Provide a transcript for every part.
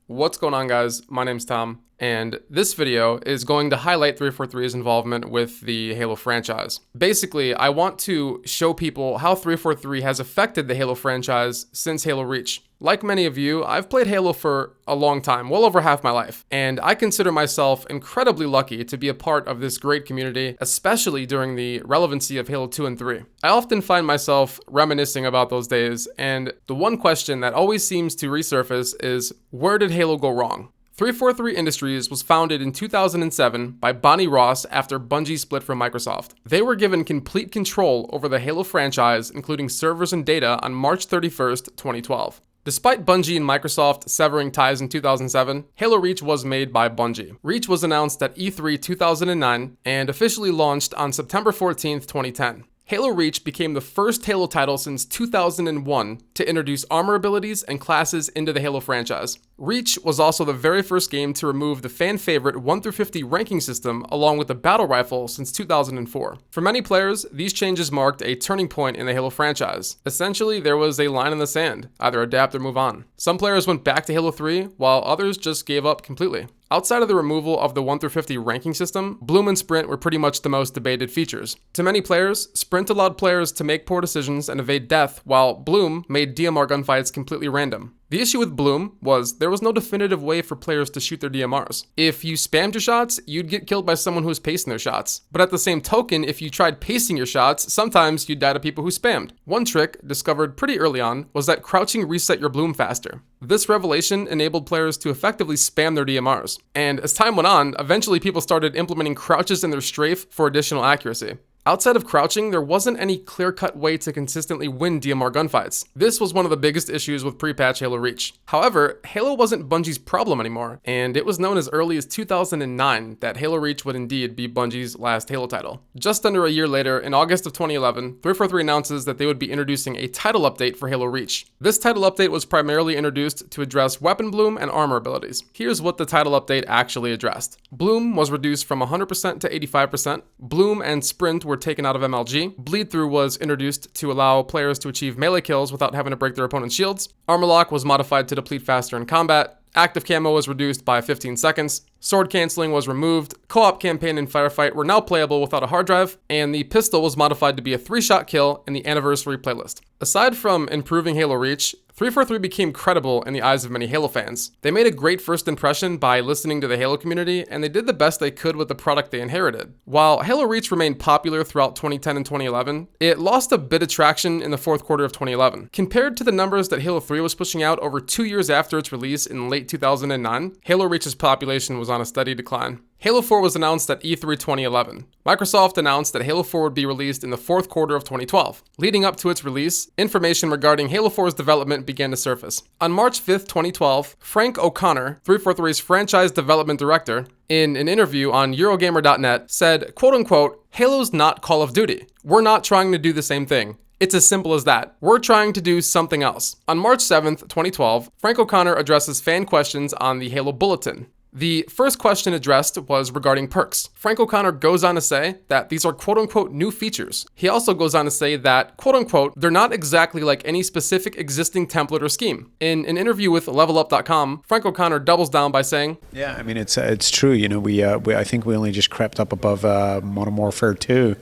What's going on, guys? My name's Tom, and this video is going to highlight 343's involvement with the Halo franchise. Basically, I want to show people how 343 has affected the Halo franchise since Halo Reach. Like many of you, I've played Halo for a long time, well over half my life, and I consider myself incredibly lucky to be a part of this great community, especially during the relevancy of Halo 2 and 3. I often find myself reminiscing about those days, and the one question that always seems to resurface is, where did Halo go wrong? 343 Industries was founded in 2007 by Bonnie Ross after Bungie split from Microsoft. They were given complete control over the Halo franchise, including servers and data, on March 31st, 2012. Despite Bungie and Microsoft severing ties in 2007, Halo Reach was made by Bungie. Reach was announced at E3 2009 and officially launched on September 14th, 2010. Halo Reach became the first Halo title since 2001 to introduce armor abilities and classes into the Halo franchise. Reach was also the very first game to remove the fan-favorite 1-50 ranking system along with the battle rifle since 2004. For many players, these changes marked a turning point in the Halo franchise. Essentially, there was a line in the sand, either adapt or move on. Some players went back to Halo 3, while others just gave up completely. Outside of the removal of the 1-50 ranking system, Bloom and Sprint were pretty much the most debated features. To many players, Sprint allowed players to make poor decisions and evade death, while Bloom made DMR gunfights completely random. The issue with Bloom was there was no definitive way for players to shoot their DMRs. If you spammed your shots, you'd get killed by someone who was pacing their shots. But at the same token, if you tried pacing your shots, sometimes you'd die to people who spammed. One trick, discovered pretty early on, was that crouching reset your Bloom faster. This revelation enabled players to effectively spam their DMRs. And as time went on, eventually people started implementing crouches in their strafe for additional accuracy. Outside of crouching, there wasn't any clear-cut way to consistently win DMR gunfights. This was one of the biggest issues with pre-patch Halo Reach. However, Halo wasn't Bungie's problem anymore, and it was known as early as 2009 that Halo Reach would indeed be Bungie's last Halo title. Just under a year later, in August of 2011, 343 announces that they would be introducing a title update for Halo Reach. This title update was primarily introduced to address weapon bloom and armor abilities. Here's what the title update actually addressed. Bloom was reduced from 100% to 85%. Bloom and Sprint were taken out of MLG. Bleed Through was introduced to allow players to achieve melee kills without having to break their opponent's shields. Armor Lock was modified to deplete faster in combat. Active camo was reduced by 15 seconds. Sword canceling was removed. Co-op campaign and firefight were now playable without a hard drive, and the pistol was modified to be a 3-shot kill in the anniversary playlist. Aside from improving Halo Reach, 343 became credible in the eyes of many Halo fans. They made a great first impression by listening to the Halo community, and they did the best they could with the product they inherited. While Halo Reach remained popular throughout 2010 and 2011, it lost a bit of traction in the fourth quarter of 2011. Compared to the numbers that Halo 3 was pushing out over 2 years after its release in late 2009, Halo Reach's population was on a steady decline. Halo 4 was announced at E3 2011. Microsoft announced that Halo 4 would be released in the fourth quarter of 2012. Leading up to its release, information regarding Halo 4's development began to surface. On March 5th, 2012, Frank O'Connor, 343's franchise development director, in an interview on Eurogamer.net, said, quote-unquote, "Halo's not Call of Duty. We're not trying to do the same thing. It's as simple as that. We're trying to do something else." On March 7th, 2012, Frank O'Connor addresses fan questions on the Halo Bulletin. The first question addressed was regarding perks. Frank O'Connor goes on to say that these are quote-unquote new features. He also goes on to say that, quote-unquote, they're not exactly like any specific existing template or scheme. In an interview with LevelUp.com, Frank O'Connor doubles down by saying, "Yeah, I mean, it's true. You know, I think we only just crept up above Modern Warfare 2.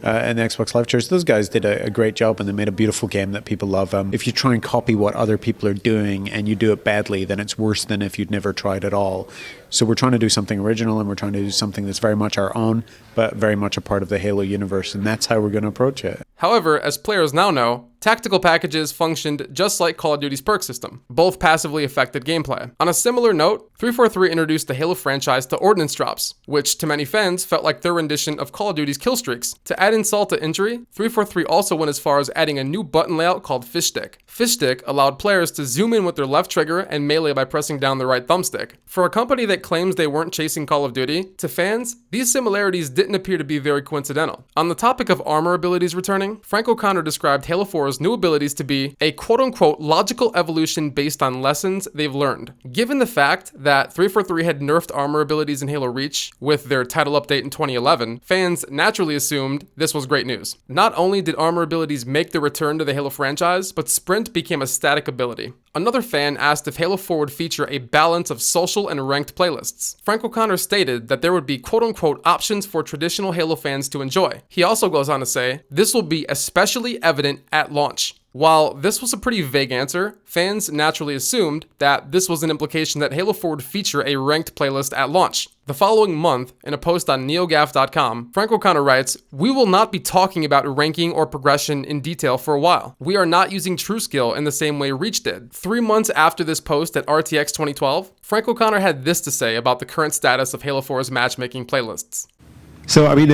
And the Xbox Live Chairs, those guys did a great job, and they made a beautiful game that people love. If you try and copy what other people are doing and you do it badly, then it's worse than if you'd never tried at all. So we're trying to do something original, and we're trying to do something that's very much our own, but very much a part of the Halo universe, and that's how we're going to approach it." However, as players now know, tactical packages functioned just like Call of Duty's perk system. Both passively affected gameplay. On a similar note, 343 introduced the Halo franchise to Ordnance Drops, which to many fans felt like their rendition of Call of Duty's kill streaks. To add insult to injury, 343 also went as far as adding a new button layout called Fish Stick. Fish Stick allowed players to zoom in with their left trigger and melee by pressing down the right thumbstick. For a company that claims they weren't chasing Call of Duty, to fans, these similarities didn't appear to be very coincidental. On the topic of armor abilities returning, Frank O'Connor described Halo 4's new abilities to be a quote-unquote logical evolution based on lessons they've learned. Given the fact that 343 had nerfed armor abilities in Halo Reach with their title update in 2011, fans naturally assumed this was great news. Not only did armor abilities make the return to the Halo franchise, but Sprint became a static ability. Another fan asked if Halo 4 would feature a balance of social and ranked playlists. Frank O'Connor stated that there would be quote-unquote options for traditional Halo fans to enjoy. He also goes on to say, "This will be especially evident at launch." While this was a pretty vague answer, fans naturally assumed that this was an implication that Halo 4 would feature a ranked playlist at launch. The following month, in a post on NeoGAF.com, Frank O'Connor writes, "We will not be talking about ranking or progression in detail for a while. We are not using TrueSkill in the same way Reach did." 3 months after this post at RTX 2012, Frank O'Connor had this to say about the current status of Halo 4's matchmaking playlists. So, I mean,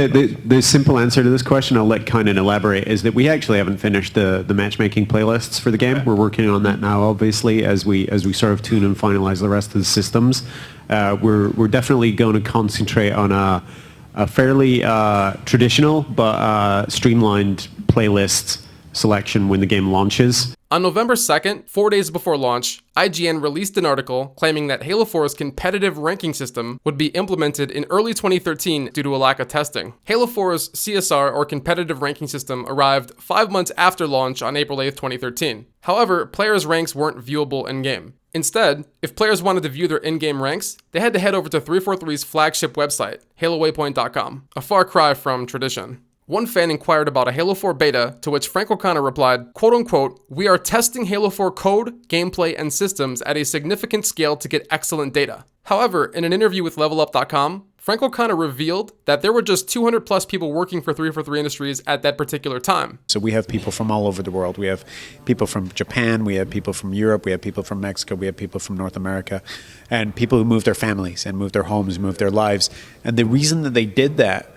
the simple answer to this question, I'll let Kynan elaborate, is that we actually haven't finished the matchmaking playlists for the game. We're working on that now, obviously, as we sort of tune and finalize the rest of the systems. We're definitely going to concentrate on a fairly traditional but streamlined playlist selection when the game launches. On November 2nd, 4 days before launch, IGN released an article claiming that Halo 4's competitive ranking system would be implemented in early 2013 due to a lack of testing. Halo 4's CSR, or competitive ranking system, arrived 5 months after launch on April 8th, 2013. However, players' ranks weren't viewable in-game. Instead, if players wanted to view their in-game ranks, they had to head over to 343's flagship website, HaloWaypoint.com, a far cry from tradition. One fan inquired about a Halo 4 beta, to which Frank O'Connor replied, quote-unquote, "We are testing Halo 4 code, gameplay, and systems at a significant scale to get excellent data." However, in an interview with LevelUp.com, Frank O'Connor revealed that there were just 200 plus people working for 343 Industries at that particular time. So we have people from all over the world. We have people from Japan, we have people from Europe, we have people from Mexico, we have people from North America, and people who moved their families and moved their homes, moved their lives. And the reason that they did that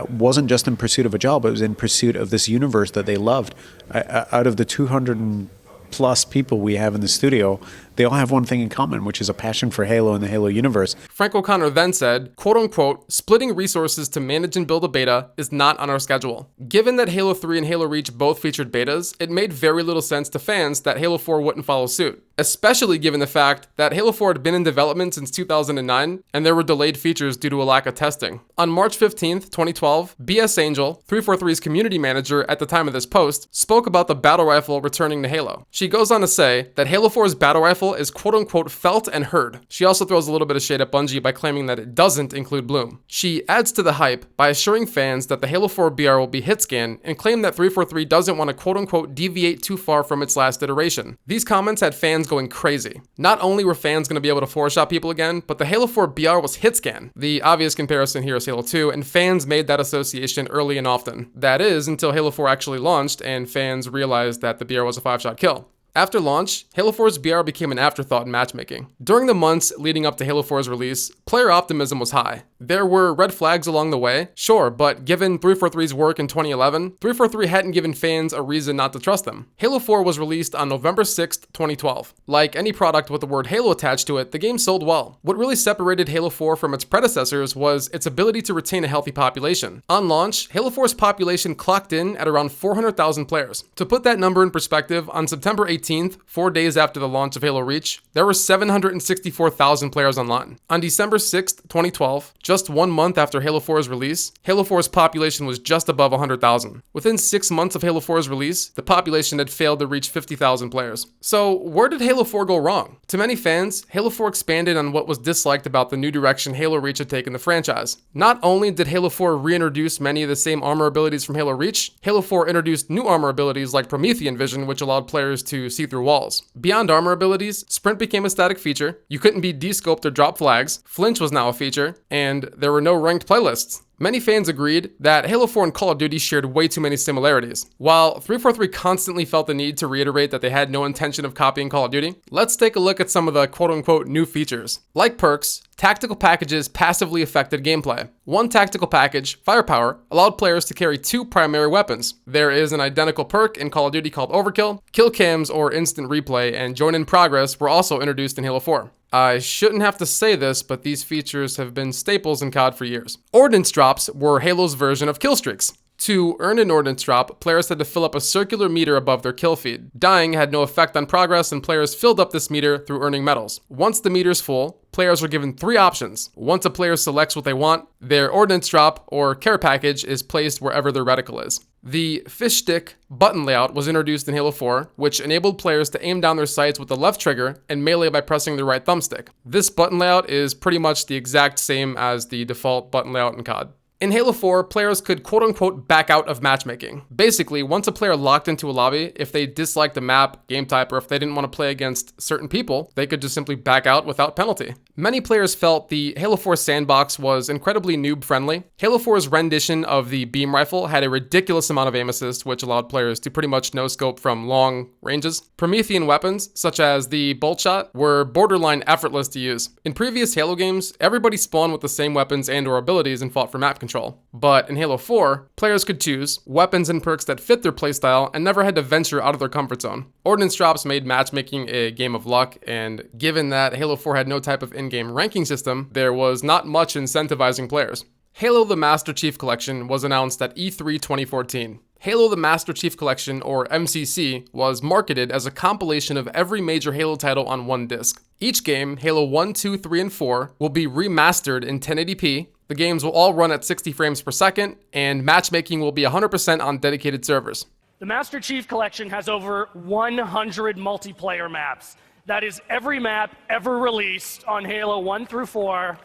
wasn't just in pursuit of a job, it was in pursuit of this universe that they loved. Out of the 200 plus people we have in the studio, they all have one thing in common, which is a passion for Halo and the Halo universe. Frank O'Connor then said, quote-unquote, "Splitting resources to manage and build a beta is not on our schedule." Given that Halo 3 and Halo Reach both featured betas, it made very little sense to fans that Halo 4 wouldn't follow suit, especially given the fact that Halo 4 had been in development since 2009, and there were delayed features due to a lack of testing. On March 15th, 2012, BS Angel, 343's community manager at the time of this post, spoke about the battle rifle returning to Halo. She goes on to say that Halo 4's battle rifle is quote-unquote felt and heard. She also throws a little bit of shade at Bungie by claiming that it doesn't include Bloom. She adds to the hype by assuring fans that the Halo 4 BR will be hit scan, and claimed that 343 doesn't want to quote-unquote deviate too far from its last iteration. These comments had fans going crazy. Not only were fans going to be able to 4-shot people again, but the Halo 4 BR was hit scan. The obvious comparison here is Halo 2, and fans made that association early and often. That is, until Halo 4 actually launched and fans realized that the BR was a 5-shot kill. After launch, Halo 4's BR became an afterthought in matchmaking. During the months leading up to Halo 4's release, player optimism was high. There were red flags along the way, sure, but given 343's work in 2011, 343 hadn't given fans a reason not to trust them. Halo 4 was released on November 6th, 2012. Like any product with the word Halo attached to it, the game sold well. What really separated Halo 4 from its predecessors was its ability to retain a healthy population. On launch, Halo 4's population clocked in at around 400,000 players. To put that number in perspective, on September 18th, 4 days after the launch of Halo Reach, there were 764,000 players online. On December 6th, 2012, just 1 month after Halo 4's release, Halo 4's population was just above 100,000. Within 6 months of Halo 4's release, the population had failed to reach 50,000 players. So where did Halo 4 go wrong? To many fans, Halo 4 expanded on what was disliked about the new direction Halo Reach had taken the franchise. Not only did Halo 4 reintroduce many of the same armor abilities from Halo Reach, Halo 4 introduced new armor abilities like Promethean Vision, which allowed players to see through walls. Beyond armor abilities, Sprint became a static feature, you couldn't be descoped or drop flags, Flinch was now a feature, and there were no ranked playlists. Many fans agreed that Halo 4 and Call of Duty shared way too many similarities. While 343 constantly felt the need to reiterate that they had no intention of copying Call of Duty, let's take a look at some of the quote-unquote new features. Like perks, tactical packages passively affected gameplay. One tactical package, Firepower, allowed players to carry 2 primary weapons. There is an identical perk in Call of Duty called Overkill. Kill cams or instant replay and join in progress were also introduced in Halo 4. I shouldn't have to say this, but these features have been staples in COD for years. Ordnance Drops were Halo's version of kill streaks. To earn an Ordnance Drop, players had to fill up a circular meter above their kill feed. Dying had no effect on progress, and players filled up this meter through earning medals. Once the meter's full, players are given 3 options. Once a player selects what they want, their Ordnance Drop or care package is placed wherever their reticle is. The fish stick button layout was introduced in Halo 4, which enabled players to aim down their sights with the left trigger and melee by pressing the right thumbstick. This button layout is pretty much the exact same as the default button layout in COD. In Halo 4, players could quote-unquote back out of matchmaking. Basically, once a player locked into a lobby, if they disliked the map, game type, or if they didn't want to play against certain people, they could just simply back out without penalty. Many players felt the Halo 4 sandbox was incredibly noob-friendly. Halo 4's rendition of the beam rifle had a ridiculous amount of aim assist, which allowed players to pretty much no-scope from long ranges. Promethean weapons, such as the bolt shot, were borderline effortless to use. In previous Halo games, everybody spawned with the same weapons and/or abilities and fought for map control. But in Halo 4, players could choose weapons and perks that fit their playstyle and never had to venture out of their comfort zone. Ordnance Drops made matchmaking a game of luck, and given that Halo 4 had no type of in-game ranking system, there was not much incentivizing players. Halo the Master Chief Collection was announced at E3 2014. Halo the Master Chief Collection, or MCC, was marketed as a compilation of every major Halo title on one disc. Each game, Halo 1, 2, 3, and 4, will be remastered in 1080p. The games will all run at 60 frames per second, and matchmaking will be 100% on dedicated servers. The Master Chief Collection has over 100 multiplayer maps. That is every map ever released on Halo 1 through 4,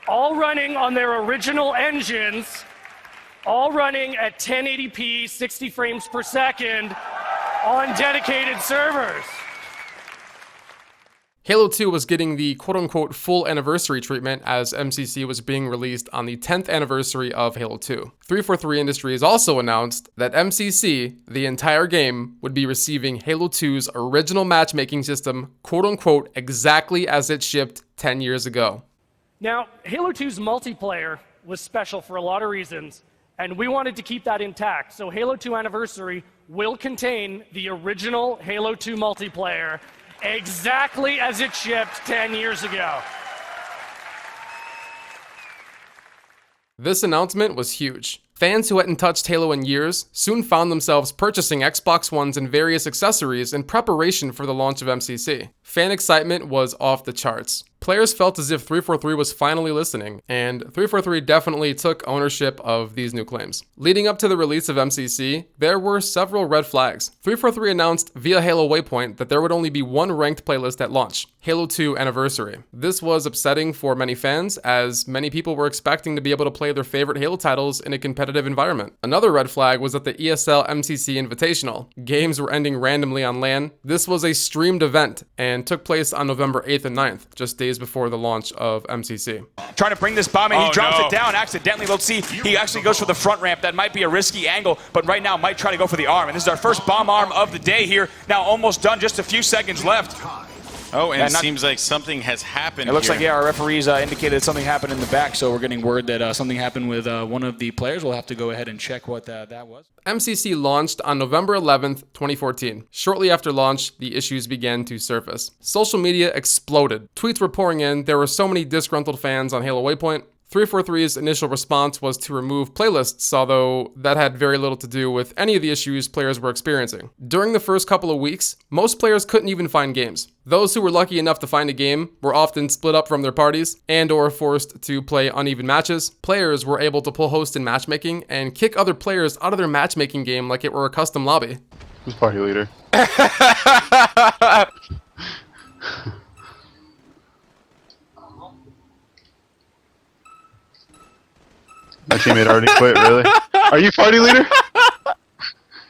all running on their original engines, all running at 1080p, 60 frames per second, on dedicated servers. Halo 2 was getting the quote-unquote full anniversary treatment as MCC was being released on the 10th anniversary of Halo 2. 343 Industries also announced that MCC, the entire game, would be receiving Halo 2's original matchmaking system, quote-unquote, exactly as it shipped 10 years ago. Now, Halo 2's multiplayer was special for a lot of reasons, and we wanted to keep that intact. So Halo 2 Anniversary will contain the original Halo 2 multiplayer, exactly as it shipped 10 years ago. This announcement was huge. Fans who hadn't touched Halo in years soon found themselves purchasing Xbox Ones and various accessories in preparation for the launch of MCC. Fan excitement was off the charts. Players felt as if 343 was finally listening, and 343 definitely took ownership of these new claims. Leading up to the release of MCC, there were several red flags. 343 announced via Halo Waypoint that there would only be one ranked playlist at launch, Halo 2 Anniversary. This was upsetting for many fans, as many people were expecting to be able to play their favorite Halo titles in a competitive environment. Another red flag was that the ESL MCC Invitational. Games were ending randomly on LAN. This was a streamed event and took place on November 8th and 9th, just days before the launch of MCC. Trying to bring this bomb in, he drops it down accidentally. Let's see, he actually goes for the front ramp. That might be a risky angle, but right now might try to go for the arm. And this is our first bomb arm of the day here. Now almost done, just a few seconds left. Oh, and it seems like something has happened. It looks like, yeah, our referees indicated that something happened in the back, so we're getting word that something happened with one of the players. We'll have to go ahead and check what that was. MCC launched on November 11th, 2014. Shortly after launch, the issues began to surface. Social media exploded. Tweets were pouring in. There were so many disgruntled fans on Halo Waypoint. 343's initial response was to remove playlists, although that had very little to do with any of the issues players were experiencing. During the first couple of weeks, most players couldn't even find games. Those who were lucky enough to find a game were often split up from their parties and/or forced to play uneven matches. Players were able to pull host in matchmaking and kick other players out of their matchmaking game like it were a custom lobby. Who's party leader? My teammate already quit, really? Are you party leader?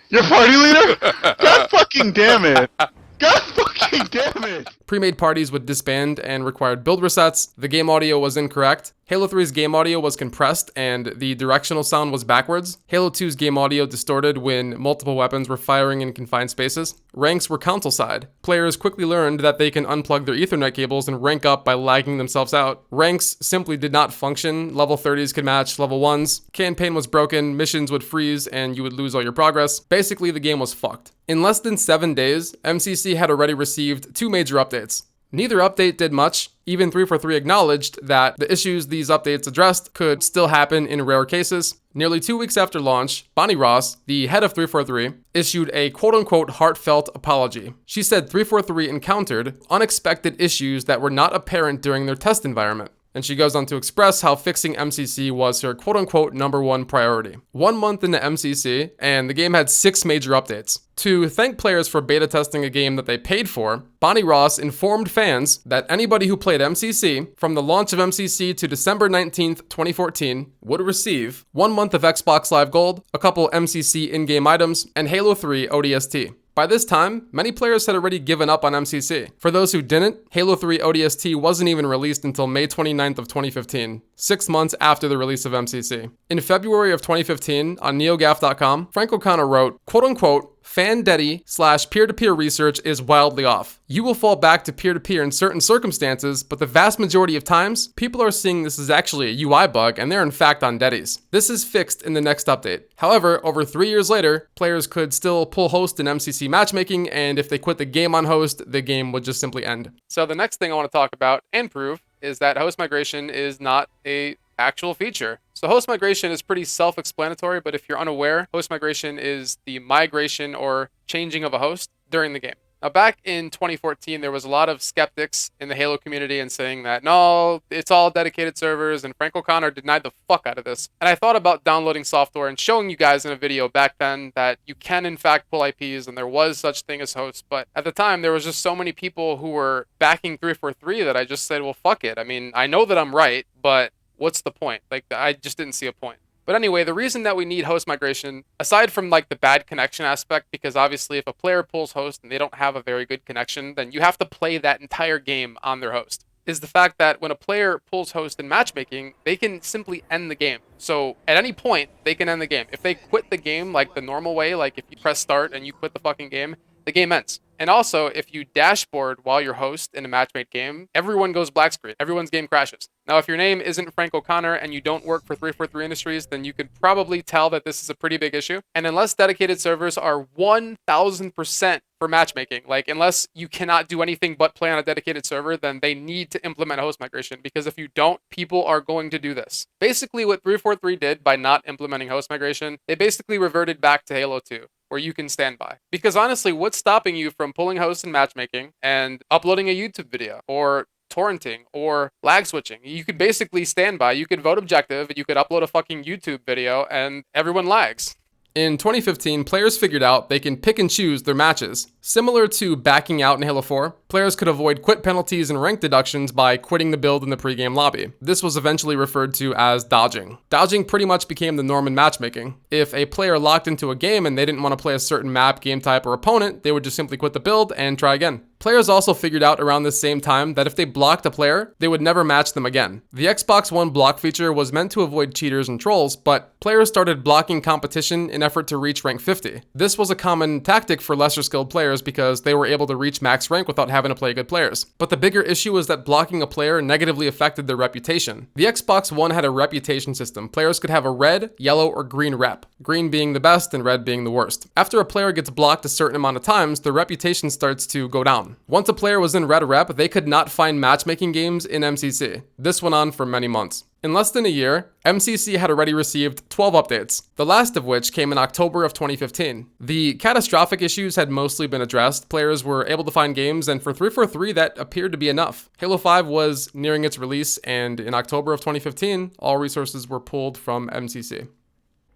You're party leader? God fucking damn it. God fucking damn it. Pre-made parties would disband and required build resets. The game audio was incorrect. Halo 3's game audio was compressed and the directional sound was backwards. Halo 2's game audio distorted when multiple weapons were firing in confined spaces. Ranks were console side. Players quickly learned that they can unplug their Ethernet cables and rank up by lagging themselves out. Ranks simply did not function. Level 30s could match level 1s. Campaign was broken, missions would freeze, and you would lose all your progress. Basically, the game was fucked. In less than 7 days, MCC had already received 2 major updates. Neither update did much. Even 343 acknowledged that the issues these updates addressed could still happen in rare cases. Nearly 2 weeks after launch, Bonnie Ross, the head of 343, issued a quote-unquote heartfelt apology. She said 343 encountered unexpected issues that were not apparent during their test environment. And she goes on to express how fixing MCC was her quote-unquote #1 priority. 1 month into MCC, and the game had 6 major updates. To thank players for beta testing a game that they paid for, Bonnie Ross informed fans that anybody who played MCC from the launch of MCC to December 19th, 2014 would receive 1 month of Xbox Live Gold, a couple MCC in-game items, and Halo 3 ODST. By this time, many players had already given up on MCC. For those who didn't, Halo 3 ODST wasn't even released until May 29th of 2015, 6 months after the release of MCC. In February of 2015, on NeoGAF.com, Frank O'Connor wrote, quote-unquote, fan-deddy/peer-to-peer research is wildly off. You will fall back to peer-to-peer in certain circumstances, but the vast majority of times, people are seeing this is actually a UI bug, and they're in fact on deddies. This is fixed in the next update. However, over 3 years later, players could still pull host in MCC matchmaking, and if they quit the game on host, the game would just simply end. So the next thing I want to talk about and prove is that host migration is not a actual feature. So host migration is pretty self-explanatory, but if you're unaware, host migration is the migration or changing of a host during the game. Now, back in 2014, there was a lot of skeptics in the Halo community and saying that, no, it's all dedicated servers, and Frank O'Connor denied the fuck out of this. And I thought about downloading software and showing you guys in a video back then that you can, in fact, pull IPs, and there was such thing as hosts. But at the time, there was just so many people who were backing 343 that I just said, well, fuck it. I mean, I know that I'm right, but what's the point? Like, I just didn't see a point. But anyway, the reason that we need host migration, aside from like the bad connection aspect, because obviously if a player pulls host and they don't have a very good connection, then you have to play that entire game on their host, is the fact that when a player pulls host in matchmaking, they can simply end the game. So at any point, they can end the game. If they quit the game like the normal way, like if you press start and you quit the fucking game, the game ends. And also, if you dashboard while you're host in a matchmade game, everyone goes black screen. Everyone's game crashes. Now, if your name isn't Frank O'Connor and you don't work for 343 Industries, then you could probably tell that this is a pretty big issue. And unless dedicated servers are 1000% for matchmaking, like unless you cannot do anything but play on a dedicated server, then they need to implement host migration, because if you don't, people are going to do this. Basically, what 343 did by not implementing host migration, they basically reverted back to Halo 2. Where you can stand by. Because honestly, what's stopping you from pulling hosts in matchmaking and uploading a YouTube video or torrenting or lag switching? You could basically stand by, you could vote objective, you could upload a fucking YouTube video and everyone lags. In 2015, players figured out they can pick and choose their matches. Similar to backing out in Halo 4, players could avoid quit penalties and rank deductions by quitting the build in the pregame lobby. This was eventually referred to as dodging. Dodging pretty much became the norm in matchmaking. If a player locked into a game and they didn't want to play a certain map, game type, or opponent, they would just simply quit the build and try again. Players also figured out around this same time that if they blocked a player, they would never match them again. The Xbox One block feature was meant to avoid cheaters and trolls, but players started blocking competition in effort to reach rank 50. This was a common tactic for lesser skilled players because they were able to reach max rank without having to play good players. But the bigger issue was that blocking a player negatively affected their reputation. The Xbox One had a reputation system. Players could have a red, yellow, or green rep, green being the best and red being the worst. After a player gets blocked a certain amount of times, their reputation starts to go down. Once a player was in red rep, they could not find matchmaking games in MCC. This went on for many months. In less than a year, MCC had already received 12 updates, the last of which came in October of 2015. The catastrophic issues had mostly been addressed, players were able to find games, and for 343 that appeared to be enough. Halo 5 was nearing its release, and in October of 2015, all resources were pulled from MCC.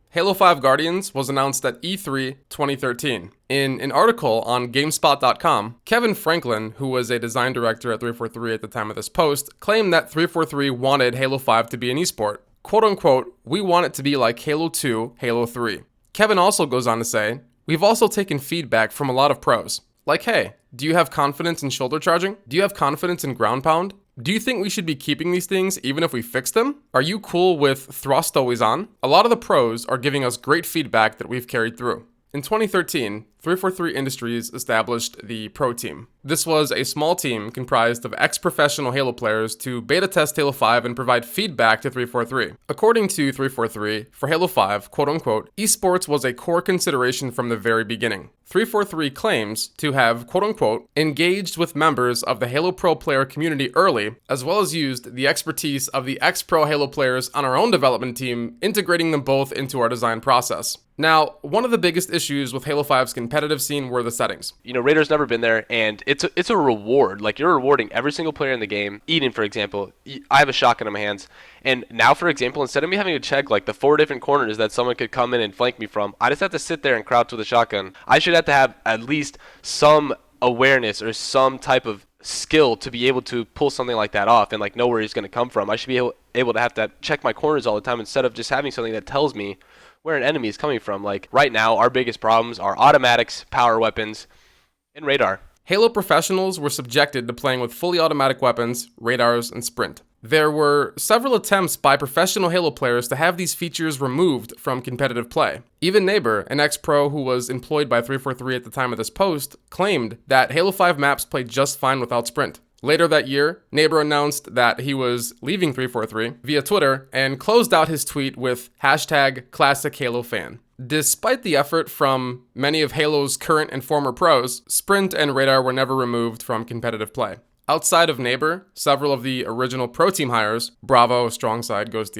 Halo 5 Guardians was announced at E3 2013. In an article on GameSpot.com, Kevin Franklin, who was a design director at 343 at the time of this post, claimed that 343 wanted Halo 5 to be an esport. Quote unquote, "We want it to be like Halo 2, Halo 3. Kevin also goes on to say, "We've also taken feedback from a lot of pros. Like, hey, do you have confidence in shoulder charging? Do you have confidence in ground pound? Do you think we should be keeping these things even if we fix them? Are you cool with thrust always on?" A lot of the pros are giving us great feedback that we've carried through. In 2013, 343 Industries established the Pro Team. This was a small team comprised of ex-professional Halo players to beta test Halo 5 and provide feedback to 343. According to 343, for Halo 5, quote-unquote, esports was a core consideration from the very beginning. 343 claims to have, quote-unquote, engaged with members of the Halo Pro player community early, as well as used the expertise of the ex-pro Halo players on our own development team, integrating them both into our design process. Now, one of the biggest issues with Halo 5's competitive scene were the settings. You know, Radar's never been there, and it's a reward. Like, you're rewarding every single player in the game. Eden, for example, I have a shotgun in my hands, and now, for example, instead of me having to check, like, the 4 different corners that someone could come in and flank me from, I just have to sit there and crouch with a shotgun. I should have to have at least some awareness or some type of skill to be able to pull something like that off and, like, know where he's going to come from. I should be able to have to check my corners all the time instead of just having something that tells me where an enemy is coming from. Like, right now, our biggest problems are automatics, power weapons, and radar. Halo professionals were subjected to playing with fully automatic weapons, radars, and sprint. There were several attempts by professional Halo players to have these features removed from competitive play. Even Neighbor, an ex-pro who was employed by 343 at the time of this post, claimed that Halo 5 maps played just fine without sprint. Later that year, Neighbor announced that he was leaving 343 via Twitter and closed out his tweet with #ClassicHaloFan. Despite the effort from many of Halo's current and former pros, sprint and radar were never removed from competitive play. Outside of Neighbor, several of the original Pro Team hires, Bravo, Strongside, Ghost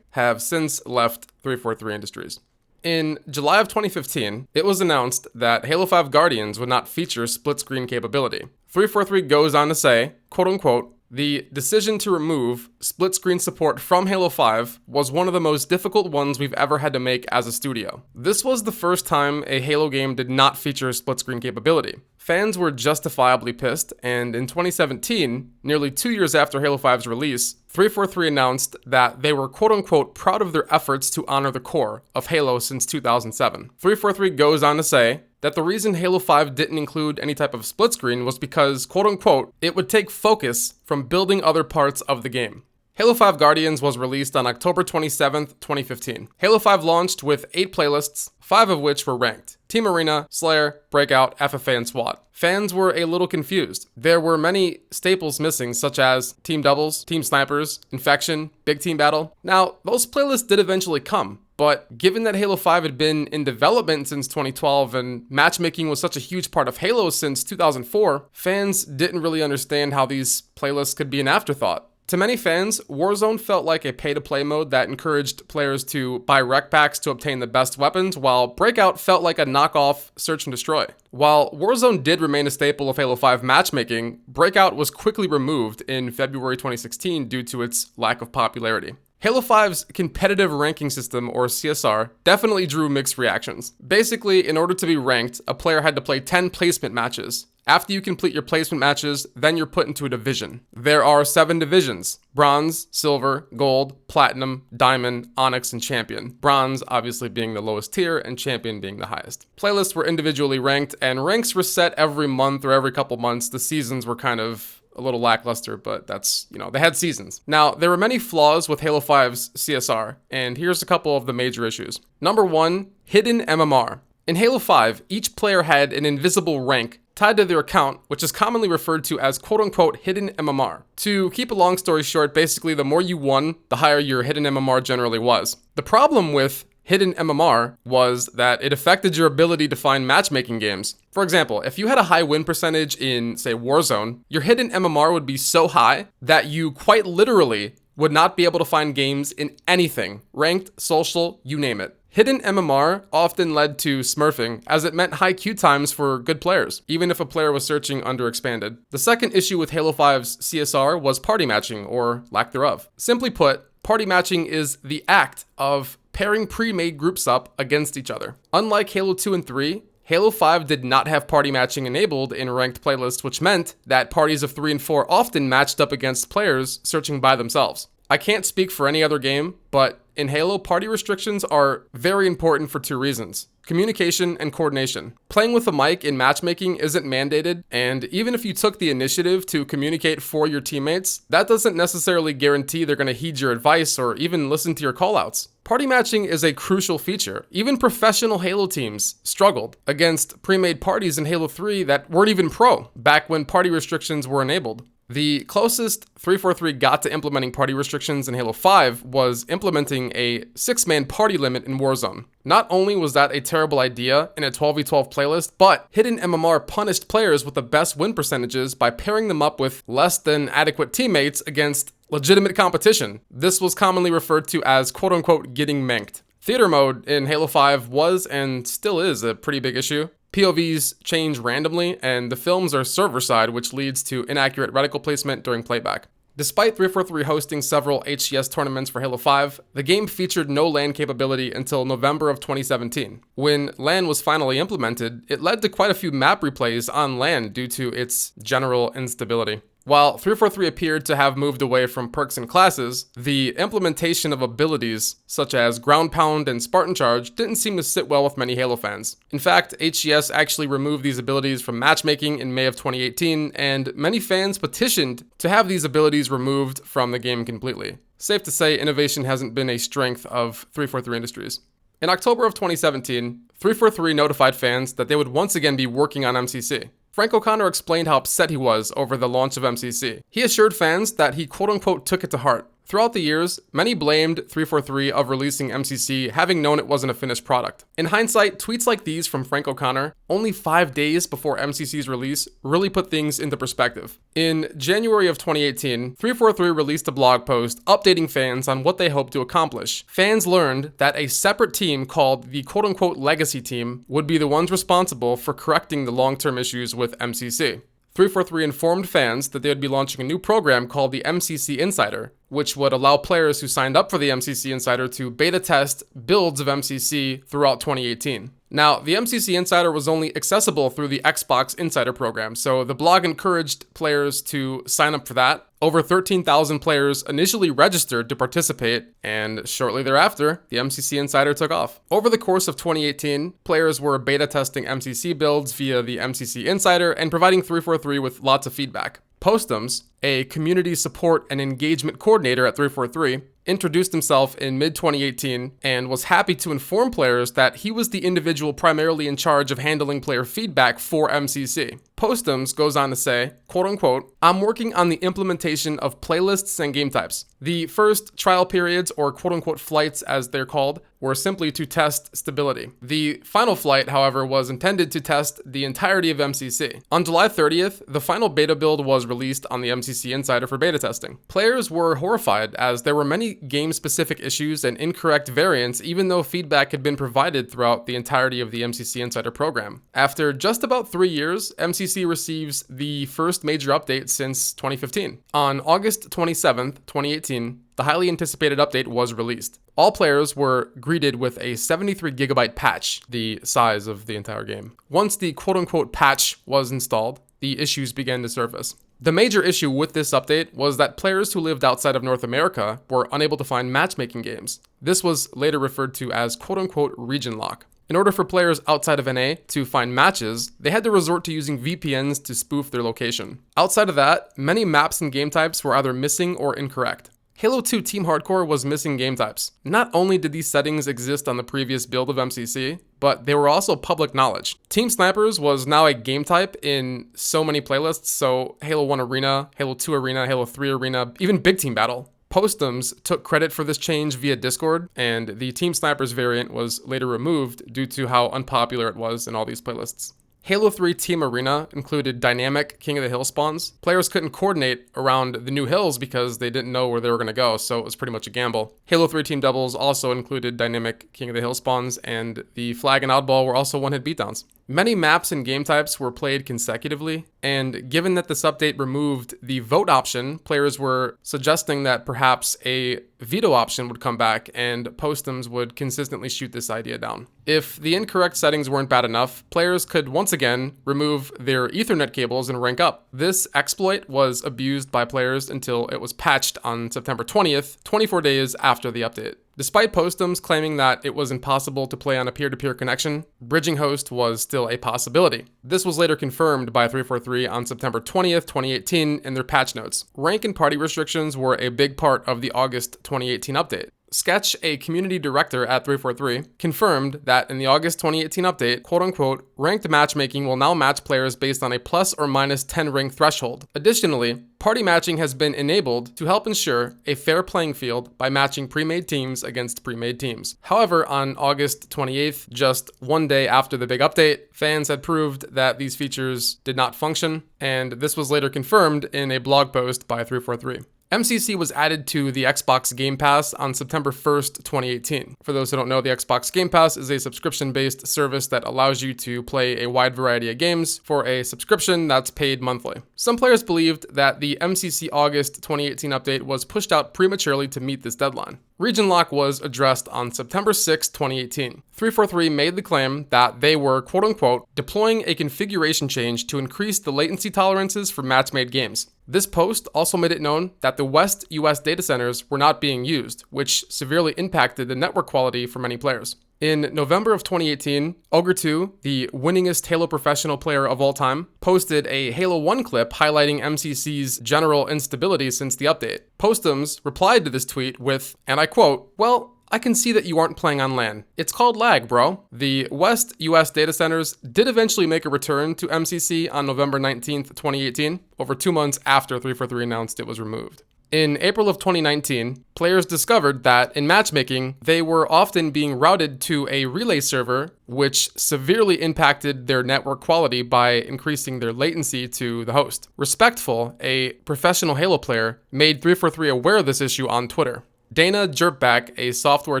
have since left 343 Industries. In July of 2015, it was announced that Halo 5 Guardians would not feature split-screen capability. 343 goes on to say, quote-unquote, the decision to remove split-screen support from Halo 5 was one of the most difficult ones we've ever had to make as a studio. This was the first time a Halo game did not feature split-screen capability. Fans were justifiably pissed, and in 2017, nearly 2 years after Halo 5's release, 343 announced that they were quote-unquote proud of their efforts to honor the core of Halo since 2007. 343 goes on to say that the reason Halo 5 didn't include any type of split screen was because, quote-unquote, it would take focus from building other parts of the game. Halo 5 Guardians was released on October 27th, 2015. Halo 5 launched with 8 playlists, 5 of which were ranked: Team Arena, Slayer, Breakout, FFA, and SWAT. Fans were a little confused. There were many staples missing, such as Team Doubles, Team Snipers, Infection, Big Team Battle. Now, those playlists did eventually come, but given that Halo 5 had been in development since 2012 and matchmaking was such a huge part of Halo since 2004, fans didn't really understand how these playlists could be an afterthought. To many fans, Warzone felt like a pay-to-play mode that encouraged players to buy rec packs to obtain the best weapons, while Breakout felt like a knockoff Search and Destroy. While Warzone did remain a staple of Halo 5 matchmaking, Breakout was quickly removed in February 2016 due to its lack of popularity. Halo 5's competitive ranking system, or CSR, definitely drew mixed reactions. Basically, in order to be ranked, a player had to play 10 placement matches. After you complete your placement matches, then you're put into a division. There are 7 divisions: Bronze, Silver, Gold, Platinum, Diamond, Onyx, and Champion. Bronze obviously being the lowest tier, and Champion being the highest. Playlists were individually ranked, and ranks were set every month or every couple months. The seasons were kind of a little lackluster, but that's, they had seasons. Now, there were many flaws with Halo 5's CSR, and here's a couple of the major issues. Number 1, hidden MMR. In Halo 5, each player had an invisible rank tied to their account, which is commonly referred to as quote-unquote hidden MMR. To keep a long story short, basically the more you won, the higher your hidden MMR generally was. The problem with hidden MMR was that it affected your ability to find matchmaking games. For example, if you had a high win percentage in, say, Warzone, your hidden MMR would be so high that you quite literally would not be able to find games in anything, ranked, social, you name it. Hidden MMR often led to smurfing, as it meant high queue times for good players, even if a player was searching underexpanded. The second issue with Halo 5's CSR was party matching, or lack thereof. Simply put, party matching is the act of pairing pre-made groups up against each other. Unlike Halo 2 and 3, Halo 5 did not have party matching enabled in ranked playlists, which meant that parties of 3 and 4 often matched up against players searching by themselves. I can't speak for any other game, but In Halo, party restrictions are very important for two reasons: communication and coordination. Playing with a mic in matchmaking isn't mandated, and even if you took the initiative to communicate for your teammates, that doesn't necessarily guarantee they're going to heed your advice or even listen to your callouts. Party matching is a crucial feature. Even professional Halo teams struggled against pre-made parties in Halo 3 that weren't even pro, back when party restrictions were enabled. The closest 343 got to implementing party restrictions in Halo 5 was implementing a 6-man party limit in Warzone. Not only was that a terrible idea in a 12v12 playlist, but Hidden MMR punished players with the best win percentages by pairing them up with less than adequate teammates against legitimate competition. This was commonly referred to as quote-unquote getting manked. Theater mode in Halo 5 was and still is a pretty big issue. POVs change randomly, and the films are server-side, which leads to inaccurate reticle placement during playback. Despite 343 hosting several HCS tournaments for Halo 5, the game featured no LAN capability until November of 2017. When LAN was finally implemented, it led to quite a few map replays on LAN due to its general instability. While 343 appeared to have moved away from perks and classes, the implementation of abilities such as Ground Pound and Spartan Charge didn't seem to sit well with many Halo fans. In fact, HCS actually removed these abilities from matchmaking in May of 2018, and many fans petitioned to have these abilities removed from the game completely. Safe to say, innovation hasn't been a strength of 343 Industries. In October of 2017, 343 notified fans that they would once again be working on MCC. Frank O'Connor explained how upset he was over the launch of MCC. He assured fans that he quote-unquote took it to heart. Throughout the years, many blamed 343 of releasing MCC, having known it wasn't a finished product. In hindsight, tweets like these from Frank O'Connor, only 5 days before MCC's release, really put things into perspective. In January of 2018, 343 released a blog post updating fans on what they hoped to accomplish. Fans learned that a separate team called the quote-unquote legacy team would be the ones responsible for correcting the long-term issues with MCC. 343 informed fans that they would be launching a new program called the Mcc Insider, which would allow players who signed up for the Mcc Insider to beta test builds of MCC throughout 2018. Now, the Mcc Insider was only accessible through the Xbox Insider program, so the blog encouraged players to sign up for that. Over 13,000 players initially registered to participate, and shortly thereafter, the Mcc Insider took off. Over the course of 2018, players were beta testing MCC builds via the Mcc Insider and providing 343 with lots of feedback. Postums, a community support and engagement coordinator at 343, introduced himself in mid-2018 and was happy to inform players that he was the individual primarily in charge of handling player feedback for MCC. Postums goes on to say, quote-unquote, "I'm working on the implementation of playlists and game types. The first trial periods, or quote-unquote flights as they're called, were simply to test stability. The final flight, however, was intended to test the entirety of MCC. On July 30th, the final beta build was released on the MCC Insider for beta testing. Players were horrified as there were many game-specific issues and incorrect variants, even though feedback had been provided throughout the entirety of the MCC Insider program. After just about 3 years, MCC receives the first major update since 2015. On August 27th, 2018, the highly anticipated update was released. All players were greeted with a 73GB patch, the size of the entire game. Once the quote-unquote patch was installed, the issues began to surface. The major issue with this update was that players who lived outside of North America were unable to find matchmaking games. This was later referred to as quote-unquote region lock. In order for players outside of NA to find matches, they had to resort to using VPNs to spoof their location. Outside of that, many maps and game types were either missing or incorrect. Halo 2 Team Hardcore was missing game types. Not only did these settings exist on the previous build of MCC, but they were also public knowledge. Team Snipers was now a game type in so many playlists, so Halo 1 Arena, Halo 2 Arena, Halo 3 Arena, even Big Team Battle. Postums took credit for this change via Discord, and the Team Snipers variant was later removed due to how unpopular it was in all these playlists. Halo 3 Team Arena included dynamic King of the Hill spawns. Players couldn't coordinate around the new hills because they didn't know where they were going to go, so it was pretty much a gamble. Halo 3 Team Doubles also included dynamic King of the Hill spawns, and the Flag and Oddball were also one-hit beatdowns. Many maps and game types were played consecutively, and given that this update removed the vote option, players were suggesting that perhaps a veto option would come back and Postums would consistently shoot this idea down. If the incorrect settings weren't bad enough, players could once again remove their Ethernet cables and rank up. This exploit was abused by players until it was patched on September 20th, 24 days after the update. Despite Postums claiming that it was impossible to play on a peer-to-peer connection, bridging host was still a possibility. This was later confirmed by 343 on September 20th, 2018 in their patch notes. Rank and party restrictions were a big part of the August 2018 update. Sketch, a community director at 343, confirmed that in the August 2018 update, quote-unquote, ranked matchmaking will now match players based on a plus or minus 10 rank threshold. Additionally, party matching has been enabled to help ensure a fair playing field by matching pre-made teams against pre-made teams. However, on August 28th, just one day after the big update, fans had proved that these features did not function, and this was later confirmed in a blog post by 343. MCC was added to the Xbox Game Pass on September 1st, 2018. For those who don't know, the Xbox Game Pass is a subscription-based service that allows you to play a wide variety of games for a subscription that's paid monthly. Some players believed that the MCC August 2018 update was pushed out prematurely to meet this deadline. Region lock was addressed on September 6, 2018. 343 made the claim that they were, quote-unquote, deploying a configuration change to increase the latency tolerances for match-made games. This post also made it known that the West US data centers were not being used, which severely impacted the network quality for many players. In November of 2018, Ogre2, the winningest Halo professional player of all time, posted a Halo 1 clip highlighting MCC's general instability since the update. Postums replied to this tweet with, and I quote, well, I can see that you aren't playing on LAN. It's called lag, bro. The West US data centers did eventually make a return to MCC on November 19th, 2018, over 2 months after 343 announced it was removed. In April of 2019, players discovered that in matchmaking, they were often being routed to a relay server, which severely impacted their network quality by increasing their latency to the host. Respectful, a professional Halo player, made 343 aware of this issue on Twitter. Dana Jerpback, a software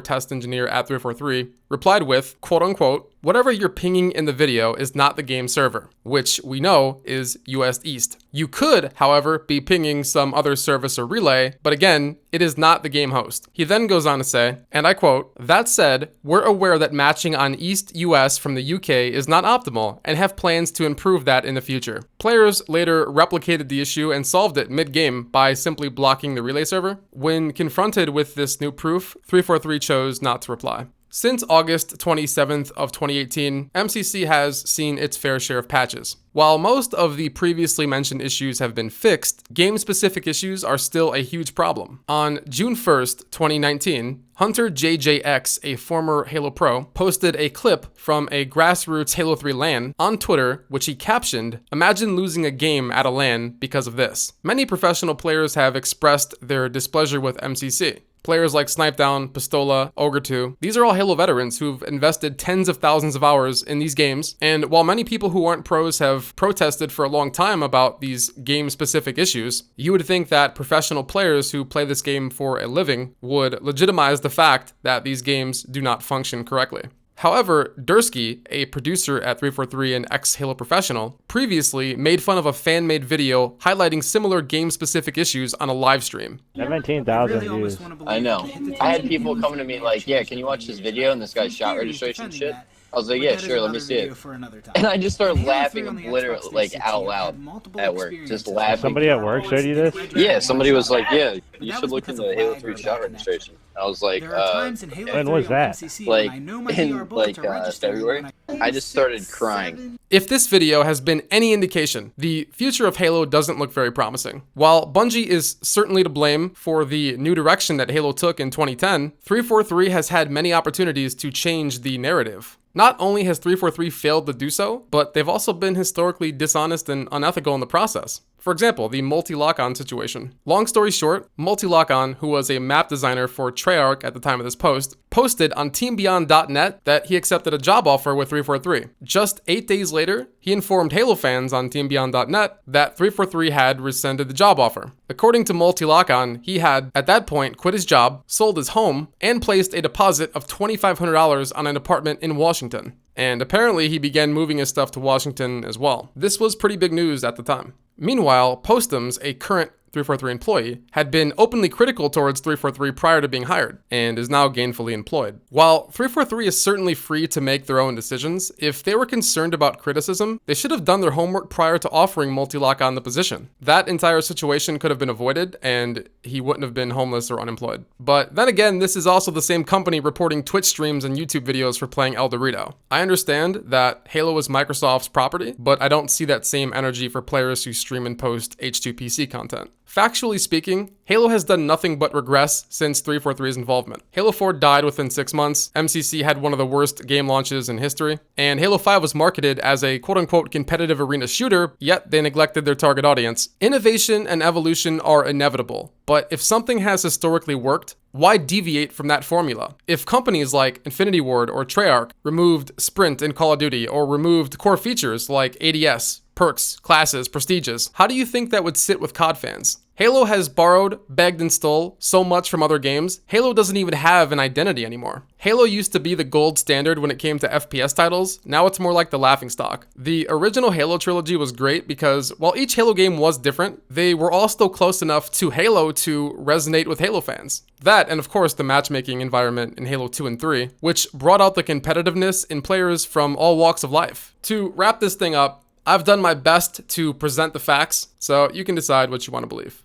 test engineer at 343, replied with, quote-unquote, whatever you're pinging in the video is not the game server, which we know is US East. You could, however, be pinging some other service or relay, but again, it is not the game host. He then goes on to say, and I quote, that said, we're aware that matching on East US from the UK is not optimal and have plans to improve that in the future. Players later replicated the issue and solved it mid-game by simply blocking the relay server. When confronted with this new proof, 343 chose not to reply. Since August 27th of 2018, MCC has seen its fair share of patches. While most of the previously mentioned issues have been fixed, game-specific issues are still a huge problem. On June 1st, 2019, Hunter JJX, a former Halo Pro, posted a clip from a grassroots Halo 3 LAN on Twitter, which he captioned, "Imagine losing a game at a LAN because of this." Many professional players have expressed their displeasure with MCC. Players like Snipedown, Pistola, Ogre2, these are all Halo veterans who've invested tens of thousands of hours in these games, and while many people who aren't pros have protested for a long time about these game-specific issues, you would think that professional players who play this game for a living would legitimize the fact that these games do not function correctly. However, Dursky, a producer at 343 and ex-Halo professional, previously made fun of a fan-made video highlighting similar game-specific issues on a live stream. 17,000 views. I know. I had people coming to me like, yeah, can you watch this video? And this guy's shot registration shit. I was like, yeah, sure, let me see it. And I just started laughing literally, like, out loud at work. Just laughing. Somebody at work showed you this? Yeah, somebody was like, yeah, you should look into Halo 3 shot registration. I was like, when was that? Like, in, February. I just started crying. If this video has been any indication, the future of Halo doesn't look very promising. While Bungie is certainly to blame for the new direction that Halo took in 2010, 343 has had many opportunities to change the narrative. Not only has 343 failed to do so, but they've also been historically dishonest and unethical in the process. For example, the multi-lock-on situation. Long story short, Multi-Lock-On, who was a map designer for Treyarch at the time of this post, posted on TeamBeyond.net that he accepted a job offer with 343. Just 8 days later, he informed Halo fans on TeamBeyond.net that 343 had rescinded the job offer. According to Multi-Lock-On, he had, at that point, quit his job, sold his home, and placed a deposit of $2,500 on an apartment in Washington. And apparently he began moving his stuff to Washington as well. This was pretty big news at the time. Meanwhile, Postums, a current 343 employee, had been openly critical towards 343 prior to being hired, and is now gainfully employed. While 343 is certainly free to make their own decisions, if they were concerned about criticism, they should have done their homework prior to offering Multi-Lock on the position. That entire situation could have been avoided, and he wouldn't have been homeless or unemployed. But then again, this is also the same company reporting Twitch streams and YouTube videos for playing El Dorito. I understand that Halo is Microsoft's property, but I don't see that same energy for players who stream and post H2PC content. Factually speaking, Halo has done nothing but regress since 343's involvement. Halo 4 died within 6 months, MCC had one of the worst game launches in history, and Halo 5 was marketed as a quote-unquote competitive arena shooter, yet they neglected their target audience. Innovation and evolution are inevitable, but if something has historically worked, why deviate from that formula? If companies like Infinity Ward or Treyarch removed Sprint in Call of Duty or removed core features like ADS, perks, classes, prestiges, how do you think that would sit with COD fans? Halo has borrowed, begged, and stole so much from other games, Halo doesn't even have an identity anymore. Halo used to be the gold standard when it came to FPS titles, now it's more like the laughingstock. The original Halo trilogy was great because while each Halo game was different, they were all still close enough to Halo to resonate with Halo fans. That, and of course the matchmaking environment in Halo 2 and 3, which brought out the competitiveness in players from all walks of life. To wrap this thing up, I've done my best to present the facts, so you can decide what you want to believe.